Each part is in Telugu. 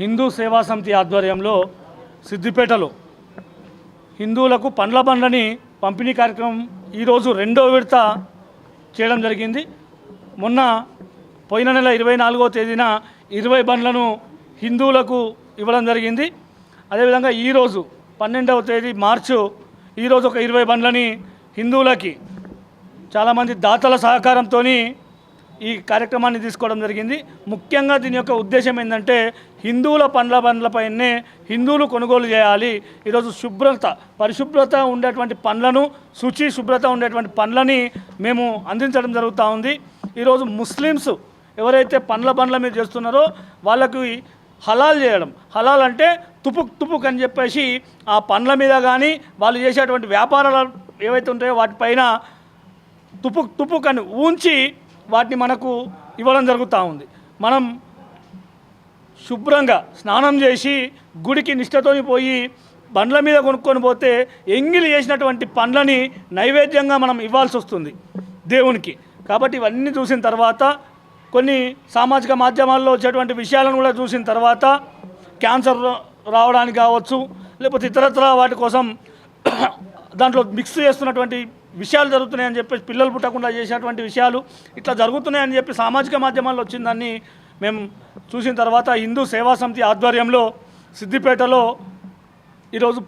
హిందూ సేవా సమితి ఆధ్వర్యంలో సిద్దిపేటలో హిందువులకు పండ్ల బండ్లని పంపిణీ కార్యక్రమం ఈరోజు రెండో విడత చేయడం జరిగింది. మొన్న పోయిన నెల 24వ తేదీన 20 బండ్లను హిందువులకు ఇవ్వడం జరిగింది. అదేవిధంగా ఈరోజు 12వ తేదీ మార్చి ఈరోజు ఒక 20 బండ్లని హిందువులకి చాలామంది దాతల సహకారంతో ఈ కార్యక్రమాన్ని తీసుకోవడం జరిగింది. ముఖ్యంగా దీని యొక్క ఉద్దేశం ఏంటంటే హిందువుల పండ్ల బండ్లపైనే హిందువులు కొనుగోలు చేయాలి. ఈరోజు పరిశుభ్రత ఉండేటువంటి పండ్లను, శుభ్రత ఉండేటువంటి పండ్లని మేము అందించడం జరుగుతూ ఉంది. ఈరోజు ముస్లిమ్స్ ఎవరైతే పండ్ల బండ్ల మీద చేస్తున్నారో వాళ్ళకి హలాల్ చేయడం, హలాల్ అంటే తుపుక్ అని చెప్పేసి ఆ పండ్ల మీద కానీ వాళ్ళు చేసేటువంటి వ్యాపారాలు ఏవైతే ఉంటాయో వాటిపైన తుపుక్ అని ఉంచి వాటిని మనకు ఇవ్వడం జరుగుతూ ఉంది. మనం శుభ్రంగా స్నానం చేసి గుడికి నిష్ఠతో పోయి బండ్ల మీద కొనుక్కొని పోతే ఎంగిలి చేసినటువంటి పండ్లని నైవేద్యంగా మనం ఇవ్వాల్సి వస్తుంది దేవునికి. కాబట్టి ఇవన్నీ చూసిన తర్వాత కొన్ని సామాజిక మాధ్యమాల్లో వచ్చేటువంటి విషయాలను కూడా చూసిన తర్వాత క్యాన్సర్ రావడానికి కావచ్చు, లేకపోతే ఇతరత్ర వాటి కోసం దాంట్లో మిక్స్ చేస్తున్నటువంటి విషయాలు జరుగుతున్నాయని చెప్పేసి పిల్లలు పుట్టకుండా చేసేటువంటి విషయాలు ఇట్లా జరుగుతున్నాయని చెప్పి సామాజిక మాధ్యమాల్లో వచ్చిందని మేము చూసిన తర్వాత హిందూ సేవా సమితి ఆధ్వర్యంలో సిద్దిపేటలో ఈరోజు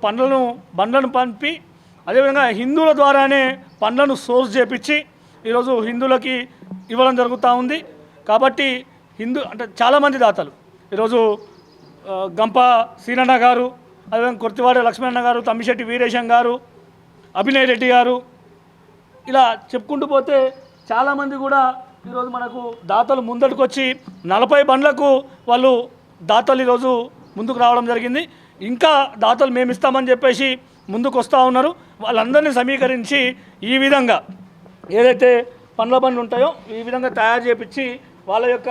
బండ్లను పంపి అదేవిధంగా హిందువుల ద్వారానే పండ్లను సోర్స్ చేపించి ఈరోజు హిందువులకి ఇవ్వడం జరుగుతూ ఉంది. కాబట్టి అంటే చాలామంది దాతలు ఈరోజు గంప సీనన్న గారు, అదేవిధంగా కొర్తివాడ లక్ష్మణన్న గారు, తమ్మిశెట్టి వీరేశం గారు, అభినయ్ రెడ్డి గారు, ఇలా చెప్పుకుంటూ పోతే చాలామంది కూడా ఈరోజు మనకు దాతలు ముందటికి వచ్చి 40 బండ్లకు వాళ్ళు దాతలు ఈరోజు ముందుకు రావడం జరిగింది. ఇంకా దాతలు మేము ఇస్తామని చెప్పేసి ముందుకు వస్తూ ఉన్నారు. వాళ్ళందరినీ సమీకరించి ఈ విధంగా ఏదైతే పండ్ల బండ్లు ఉంటాయో ఈ విధంగా తయారు చేపించి వాళ్ళ యొక్క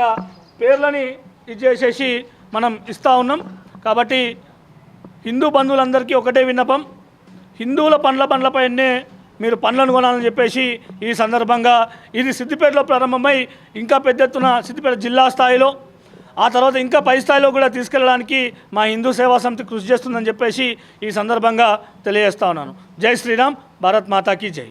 పేర్లని చేసేసి మనం ఇస్తూ ఉన్నాం. కాబట్టి హిందూ బంధువులందరికీ ఒకటే విన్నపం, హిందువుల పండ్ల బండ్లపైనే మీరు పండ్లను కొనాలని చెప్పేసి ఈ సందర్భంగా ఇది సిద్దిపేటలో ప్రారంభమై ఇంకా పెద్ద ఎత్తున సిద్దిపేట జిల్లా స్థాయిలో ఆ తర్వాత ఇంకా పై స్థాయిలో కూడా తీసుకెళ్ళడానికి మా హిందూ సేవా సమితి కృషి చేస్తుందని చెప్పేసి ఈ సందర్భంగా తెలియజేస్తా ఉన్నాను. జై శ్రీరామ్, భారత్ మాతాకి జై.